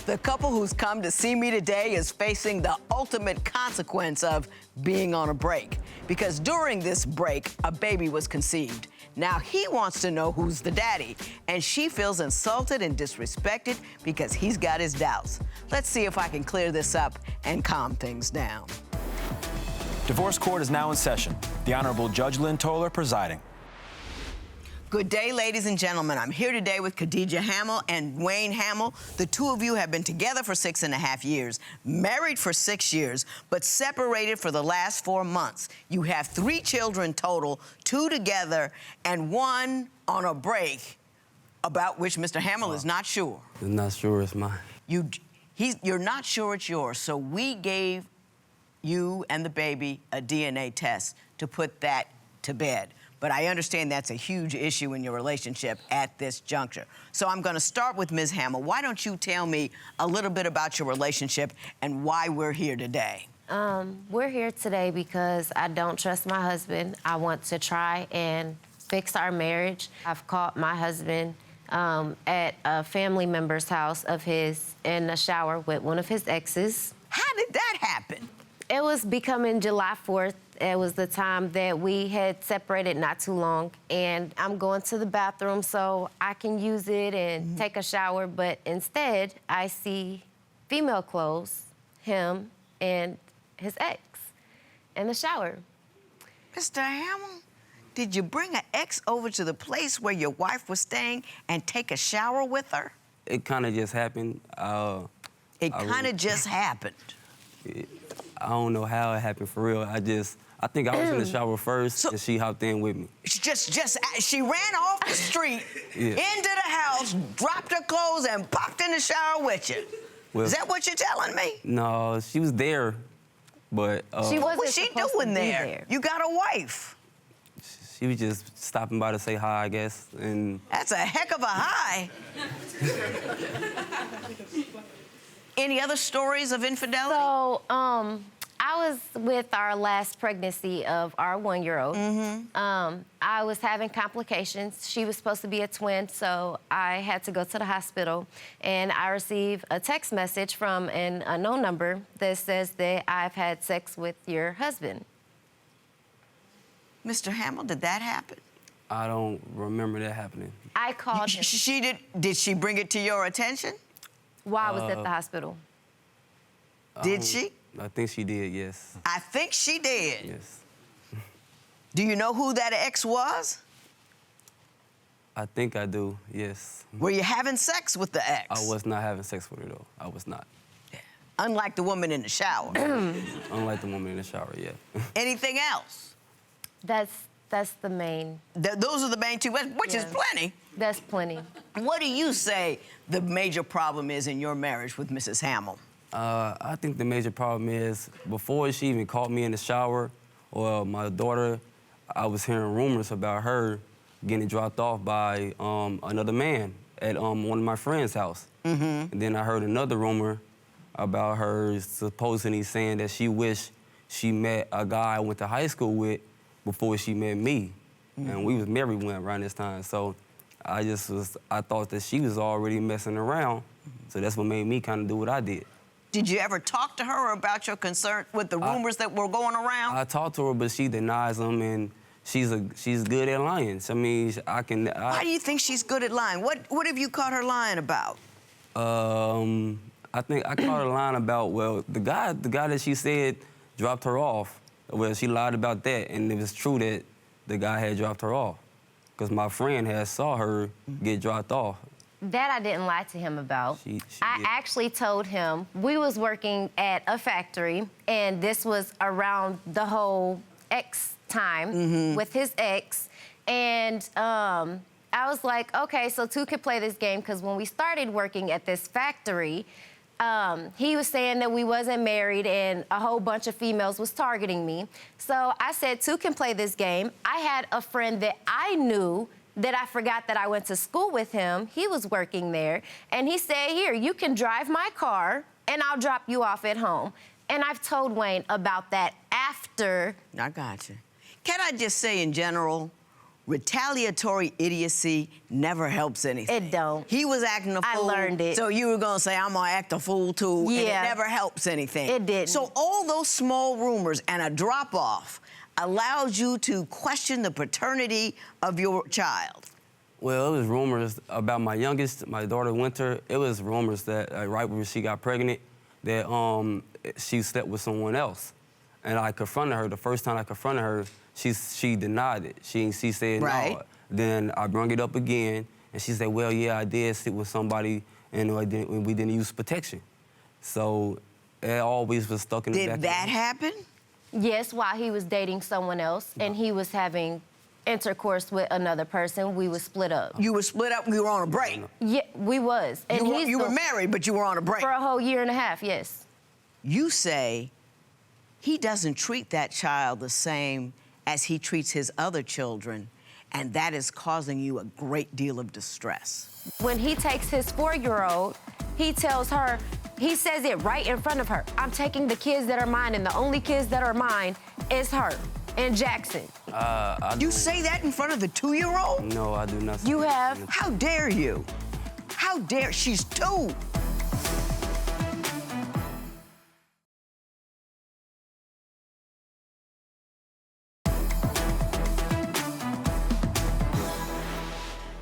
The couple who's come to see me today is facing the ultimate consequence of being on a break. Because during this break, a baby was conceived. Now he wants to know who's the daddy, and she feels insulted and disrespected because he's got his doubts. Let's see if I can clear this up and calm things down. Divorce court is now in session. The Honorable Judge Lynn Toller presiding. Good day, ladies and gentlemen. I'm here today with Kodijah Hamiel and Wayne Hamiel. The two of you have been together for 6.5 years, married for 6 years, but separated for the last 4 months. You have 3 children total, 2 together and 1 on a break, about which Mr. Hamiel is not sure. I'm not sure it's mine. You're not sure it's yours, so we gave you and the baby a DNA test to put that to bed. But I understand that's a huge issue in your relationship at this juncture. So I'm going to start with Ms. Hamiel. Why don't you tell me a little bit about your relationship and why we're here today? We're here today because I don't trust my husband. I want to try and fix our marriage. I've caught my husband at a family member's house of his in the shower with one of his exes. How did that happen? It was becoming July 4th. It was the time that we had separated not too long, and I'm going to the bathroom so I can use it and take a shower, but instead I see female clothes, him and his ex, in the shower. Mr. Hamiel, did you bring an ex over to the place where your wife was staying and take a shower with her? It kind of just happened. Just happened. I don't know how it happened for real. I think I was in the shower first, and she hopped in with me. She ran off the street, into the house, dropped her clothes, and popped in the shower with you. Well, is that what you're telling me? No, she was there, but... What was she doing there? You got a wife. She was just stopping by to say hi, I guess, and... That's a heck of a hi. Any other stories of infidelity? So, I was with our last pregnancy of our 1-year-old. I was having complications. She was supposed to be a twin, so I had to go to the hospital. And I received a text message from an unknown number that says that I've had sex with your husband. Mr. Hamiel, did that happen? I don't remember that happening. I called him. Did she bring it to your attention? While I was at the hospital. Did she? I think she did, yes. I think she did? Yes. Do you know who that ex was? I think I do, yes. Were you having sex with the ex? I was not having sex with her, though. I was not. Yeah. Unlike the woman in the shower. Unlike the woman in the shower, yeah. Anything else? That's the main. Those are the main two, which is plenty. That's plenty. What do you say the major problem is in your marriage with Mrs. Hamiel? I think the major problem is before she even caught me in the shower or my daughter, I was hearing rumors about her getting dropped off by another man at one of my friend's house. And then I heard another rumor about her supposedly saying that she wished she met a guy I went to high school with before she met me. And we was married around this time. So I thought that she was already messing around. So that's what made me kind of do what I did. Did you ever talk to her about your concern with the rumors that were going around? I talked to her, but she denies them, and she's good at lying. I mean, Why do you think she's good at lying? What have you caught her lying about? I think I caught her lying about, well, the guy that she said dropped her off. Well, she lied about that, and it was true that the guy had dropped her off, because my friend had saw her get dropped off. That I didn't lie to him about. I actually told him we was working at a factory, and this was around the whole ex time with his ex. And I was like, okay, so two could play this game, because when we started working at this factory, he was saying that we wasn't married and a whole bunch of females was targeting me. So I said, two can play this game. I had a friend that I knew that I forgot that I went to school with him. He was working there. And he said, here, you can drive my car and I'll drop you off at home. And I've told Wayne about that after. I got you. Can I just say in general, retaliatory idiocy never helps anything. It don't. He was acting a fool. I learned it. So you were gonna say, I'm gonna act a fool too, Yeah. and it never helps anything. It didn't. So all those small rumors and a drop-off allows you to question the paternity of your child. Well, it was rumors about my youngest, my daughter Winter. It was rumors that right when she got pregnant, that she slept with someone else, and I confronted her. The first time I confronted her, she denied it. She said Right. no. Then I brought it up again, and she said, well, yeah, I did sleep with somebody, and we didn't use protection. So it always was stuck in the back Did of that my head. happen? Yes, while he was dating someone else, and he was having intercourse with another person, we was split up. You were split up, you were on a break. Yeah, we was. And You were married, but you were on a break. for a whole year and a half, yes. You say he doesn't treat that child the same as he treats his other children, and that is causing you a great deal of distress. When he takes his 4-year-old, he tells her, he says it right in front of her, I'm taking the kids that are mine, and the only kids that are mine is her and Jackson. You say that in front of the 2-year-old? No, I do not. You have? How dare you? How dare, she's 2.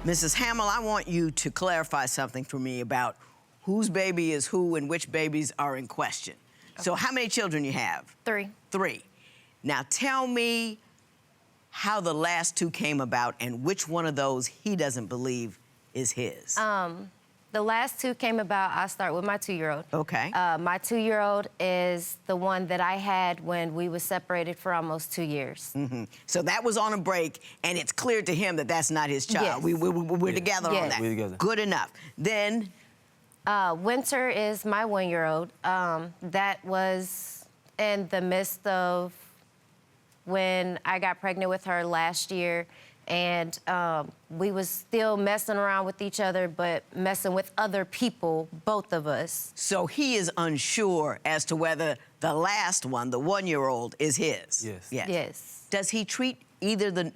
Mrs. Hamiel, I want you to clarify something for me about whose baby is who and which babies are in question. So how many children you have? 3. 3. Now tell me how the last 2 came about and which one of those he doesn't believe is his. The last 2 came about, I'll start with my 2-year-old. Okay. My 2-year-old is the one that I had when we were separated for almost 2 years. So that was on a break, and it's clear to him that that's not his child. Yes. We're together on Yes. that. We're together. Good enough. Then, Winter is my 1-year-old. That was in the midst of when I got pregnant with her last year, and we was still messing around with each other, but messing with other people, both of us. so he is unsure as to whether the last one, the 1-year-old, is his. Yes. Yes. Does he treat either the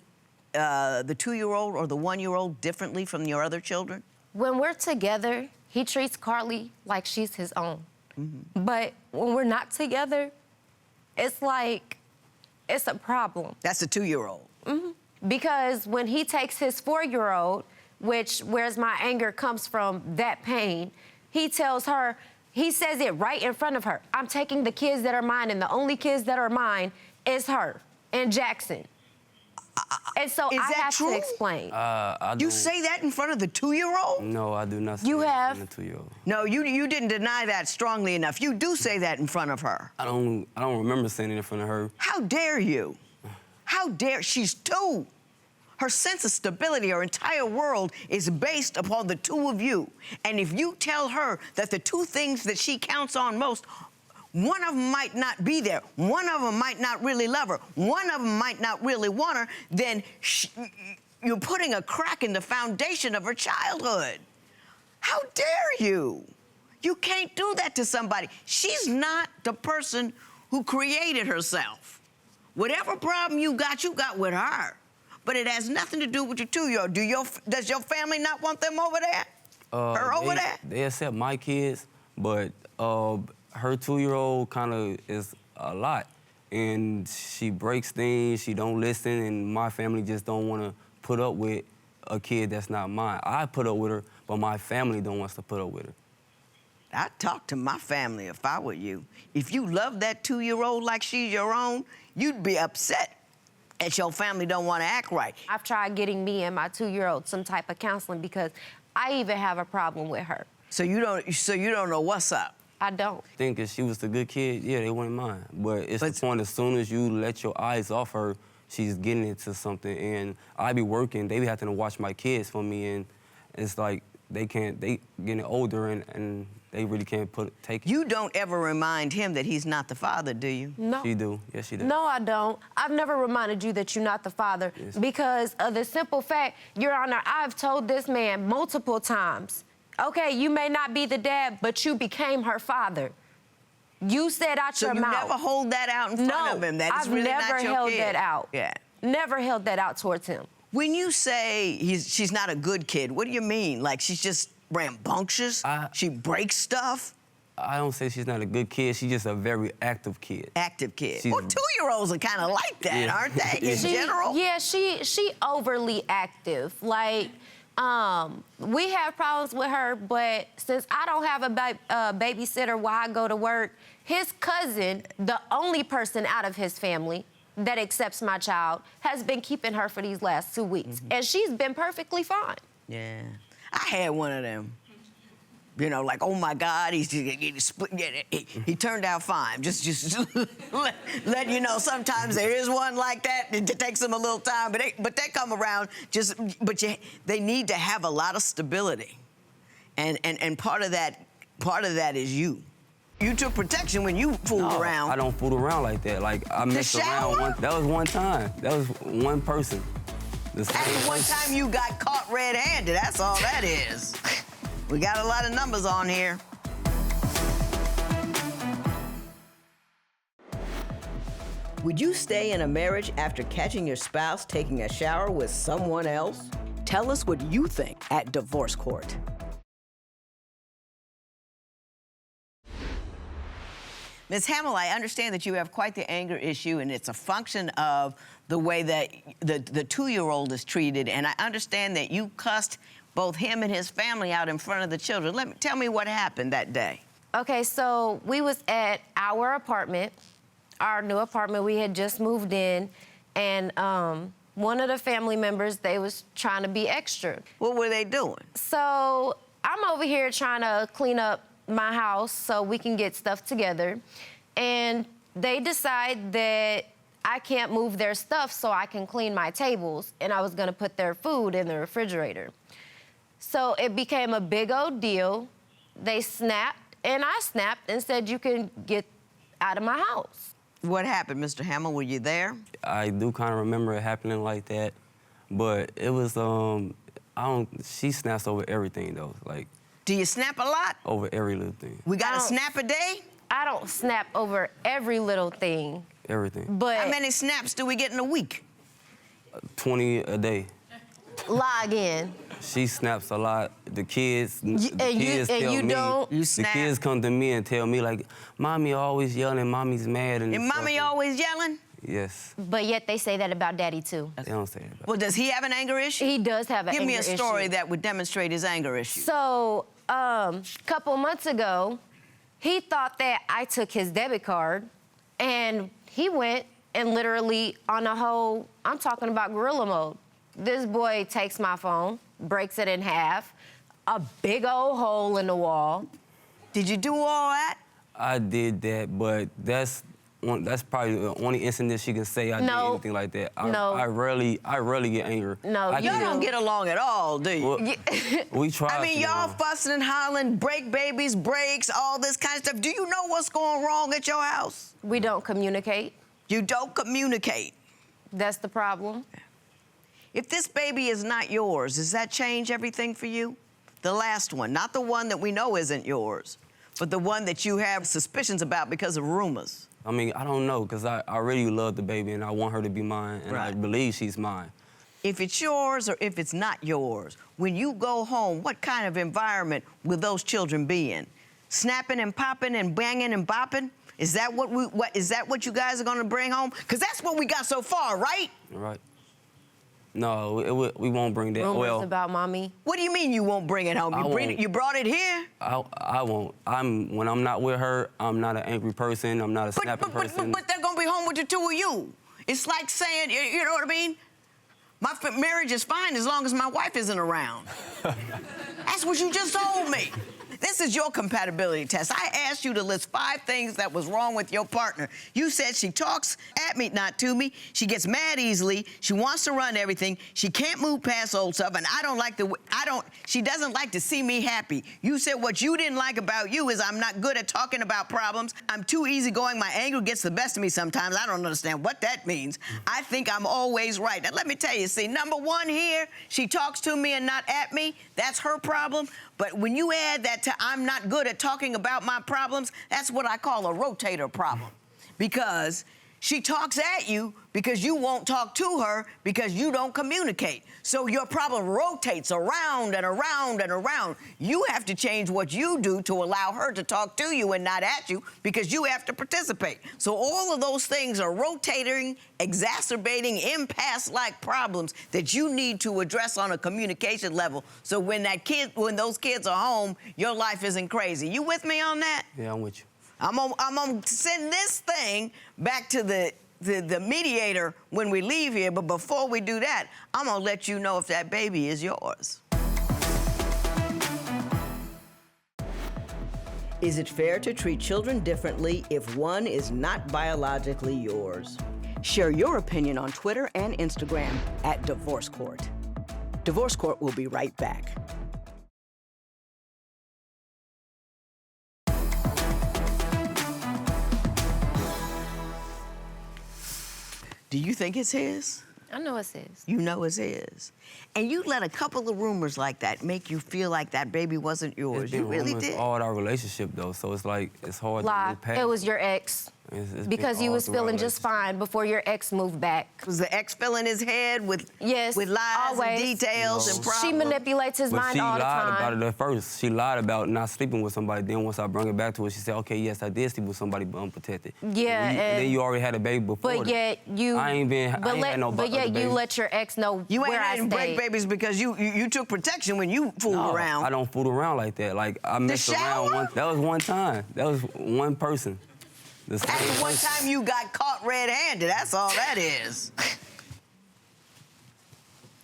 2-year-old or the 1-year-old differently from your other children? When we're together, he treats Carly like she's his own. But when we're not together, it's like, it's a problem. That's the 2-year-old. Because when he takes his 4-year-old, where's my anger comes from, that pain, he tells her, he says it right in front of her, I'm taking the kids that are mine, and the only kids that are mine is her and Jackson. And so Is I that have true? to explain. I You don't- say that in front of the 2-year-old? No, I do not. You say that have? in the 2-year-old. No, you didn't deny that strongly enough. You do say that in front of her. I don't remember saying it in front of her. How dare you? How dare, she's 2. Her sense of stability, her entire world is based upon the 2 of you. And if you tell her that the 2 things that she counts on most, one of them might not be there, one of them might not really love her, one of them might not really want her, then you're putting a crack in the foundation of her childhood. How dare you? You can't do that to somebody. She's not the person who created herself. Whatever problem you got with her. But it has nothing to do with your 2-year-old. Does your family not want them over there? Her over there? They accept my kids, but her 2-year-old kind of is a lot. And she breaks things, she don't listen, and my family just don't want to put up with a kid that's not mine. I put up with her, but my family don't want to put up with her. I'd talk to my family if I were you. If you love that 2-year-old like she's your own, you'd be upset that your family don't want to act right. I've tried getting me and my 2-year-old some type of counseling because I even have a problem with her. So you don't know what's up. I don't. I think if she was the good kid, yeah, they wouldn't mind. But it's the point, as soon as you let your eyes off her, she's getting into something. And I be working, they be having to watch my kids for me, and it's like they getting older and they really can't take it. You don't ever remind him that he's not the father, do you? No. She do, yes, she does. No, I don't. I've never reminded you that you're not the father because of the simple fact, Your Honor, I've told this man multiple times, okay, you may not be the dad, but you became her father. You said out your mouth. So you never hold that out in front of him. That is I've really never not your held kid. that out. Yeah. Never held that out towards him. When you say she's not a good kid, what do you mean? Like she's just rambunctious? She breaks stuff? I don't say she's not a good kid. She's just a very active kid. Active kid. Well, 2-year-olds are kind of like that, aren't they, in general? Yeah, she overly active. Like, we have problems with her, but since I don't have a babysitter while I go to work, his cousin, the only person out of his family that accepts my child, has been keeping her for these last 2 weeks. And she's been perfectly fine. Yeah. I had one of them. You know, like, oh my God, he turned out fine. Just let you know, sometimes there is one like that. It takes them a little time, but they come around. They need to have a lot of stability, and part of that is you. You took protection when you fooled around. I don't fool around like that. Like I messed around. That was one time. That was one person. That's one time you got caught red-handed. That's all that is. We got a lot of numbers on here. Would you stay in a marriage after catching your spouse taking a shower with someone else? Tell us what you think at Divorce Court. Ms. Hamiel, I understand that you have quite the anger issue, and it's a function of the way that the 2-year-old is treated, and I understand that you cussed both him and his family out in front of the children. Tell me what happened that day. Okay, so we was at our apartment, our new apartment. We had just moved in, and one of the family members, they was trying to be extra. What were they doing? So I'm over here trying to clean up my house so we can get stuff together, and they decide that I can't move their stuff so I can clean my tables, and I was gonna put their food in the refrigerator. So it became a big old deal. They snapped, and I snapped and said, you can get out of my house. What happened, Mr. Hamiel? Were you there? I do kind of remember it happening like that, but it was, she snaps over everything, though. Like, do you snap a lot? Over every little thing. We got a snap a day? I don't snap over every little thing. Everything. But how many snaps do we get in a week? 20 a day. Log in. She snaps a lot. The kids tell me. The kids come to me and tell me, like, Mommy always yelling, Mommy's mad. And Mommy always yelling? Yes. But yet they say that about Daddy, too. They don't say that about Well, does he have an anger issue? He does have an anger issue. Give me a story that would demonstrate his anger issue. So, a couple months ago, he thought that I took his debit card, and he went and literally on a whole, I'm talking about gorilla mode. This boy takes my phone, breaks it in half, a big old hole in the wall. Did you do all that? I did that, but that's probably the only incident she can say I did anything like that. I rarely get angry. No, y'all don't get along at all, do you? Well, we try. I mean, y'all fussing and hollering, break babies, breaks, all this kind of stuff. Do you know what's going wrong at your house? We don't communicate. You don't communicate. That's the problem. If this baby is not yours, does that change everything for you? The last one, not the one that we know isn't yours, but the one that you have suspicions about because of rumors. I mean, I don't know, because I really love the baby and I want her to be mine, and I believe she's mine. If it's yours or if it's not yours, when you go home, what kind of environment will those children be in? Snapping and popping and banging and bopping? Is that what you guys are going to bring home? Because that's what we got so far, right? Right. No, we won't bring that. Rumors about Mommy. What do you mean you won't bring it home? You brought it here? I won't. When I'm not with her, I'm not an angry person. I'm not a snapping person. But they're gonna be home with the two of you. It's like saying, you know what I mean? My marriage is fine as long as my wife isn't around. That's what you just told me. This is your compatibility test. I asked you to list 5 things that was wrong with your partner. You said she talks at me, not to me. She gets mad easily. She wants to run everything. She can't move past old stuff, and she doesn't like to see me happy. You said what you didn't like about you is I'm not good at talking about problems. I'm too easygoing. My anger gets the best of me sometimes. I don't understand what that means. I think I'm always right. Now, let me tell you, see, number 1 here, she talks to me and not at me. That's her problem. But when you add that to I'm not good at talking about my problems, that's what I call a rotator problem. Because She talks at you because you won't talk to her because you don't communicate. So your problem rotates around and around and around. You have to change what you do to allow her to talk to you and not at you because you have to participate. So all of those things are rotating, exacerbating, impasse-like problems that you need to address on a communication level. So when those kids are home, your life isn't crazy. You with me on that? Yeah, I'm with you. I'm gonna send this thing back to the mediator when we leave here, but before we do that, I'm gonna let you know if that baby is yours. Is it fair to treat children differently if one is not biologically yours? Share your opinion on Twitter and Instagram at Divorce Court. Divorce Court will be right back. Do you think it's his? I know it's his. You know it's his. And you let a couple of rumors like that make you feel like that baby wasn't yours. You really did? It's all our relationship, though, so it's like, it's hard to Lie. move past. It was your ex. It's Because been you all was through our feeling just relationship. fine before your ex moved back. Was the ex filling his head with lies always. and details and problems? She manipulates his But mind she all the lied time. about it at first. She lied about not sleeping with somebody. Then once I brought it back to her, she said, okay, yes, I did sleep with somebody, but unprotected. Yeah, And and- then you already had a baby before. But yet you. I ain't had no But yet other you babies. let your ex know You where I ain't break stayed. babies because you took protection when you fooled No, around. I don't fool around like that. Like, I messed shower? around. That was one time. That was one person. The same That's the one person. time you got caught red-handed. That's all that is.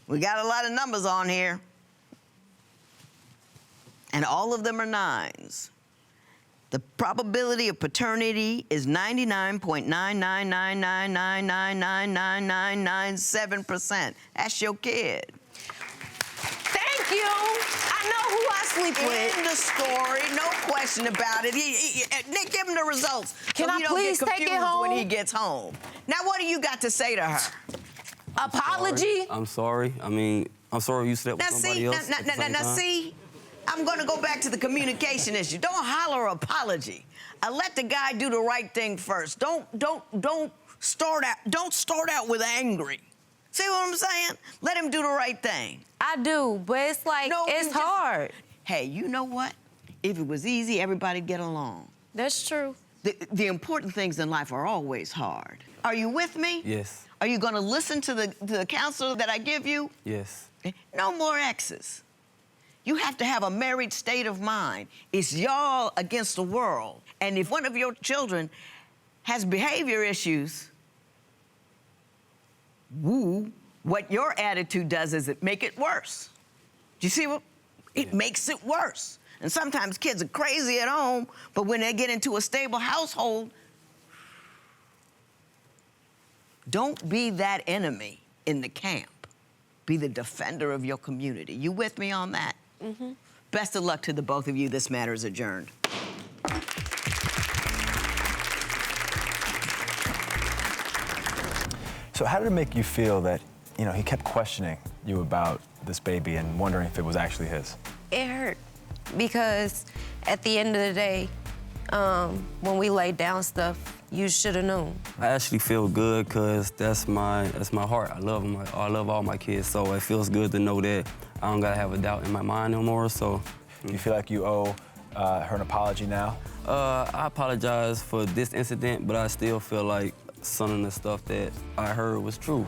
We got a lot of numbers on here. And all of them are 9s. The probability of paternity is 99.99999999997%. That's your kid. Thank you. I know who I sleep with. End the story, no question about it. Nick, give him the results. Can I he don't please get take it confused when home? he gets home. Now, what do you got to say to her? Apology. I'm sorry. I mean, I'm sorry you slept with somebody else. at the same time. See, I'm gonna go back to the communication issue. Don't holler apology. Let the guy do the right thing first. Don't start out with angry. See what I'm saying? Let him do the right thing. I do, but it's like, No, it's you just- hard. Hey, you know what? If it was easy, everybody'd get along. That's true. The important things in life are always hard. Are you with me? Yes. Are you gonna listen to the counselor that I give you? Yes. No more exes. You have to have a married state of mind. It's y'all against the world. And if one of your children has behavior issues, what your attitude does is it make it worse. Do you see what? It makes it worse. And sometimes kids are crazy at home, but when they get into a stable household, don't be that enemy in the camp. Be the defender of your community. You with me on that? Mm-hmm. Best of luck to the both of you. This matter is adjourned. So how did it make you feel that, he kept questioning you about this baby and wondering if it was actually his? It hurt because at the end of the day, when we laid down stuff, you should have known. I actually feel good because that's my heart. I love all my kids, so it feels good to know that I don't gotta have a doubt in my mind no more. So, Do you feel like you owe her an apology now? I apologize for this incident, but I still feel like some of the stuff that I heard was true.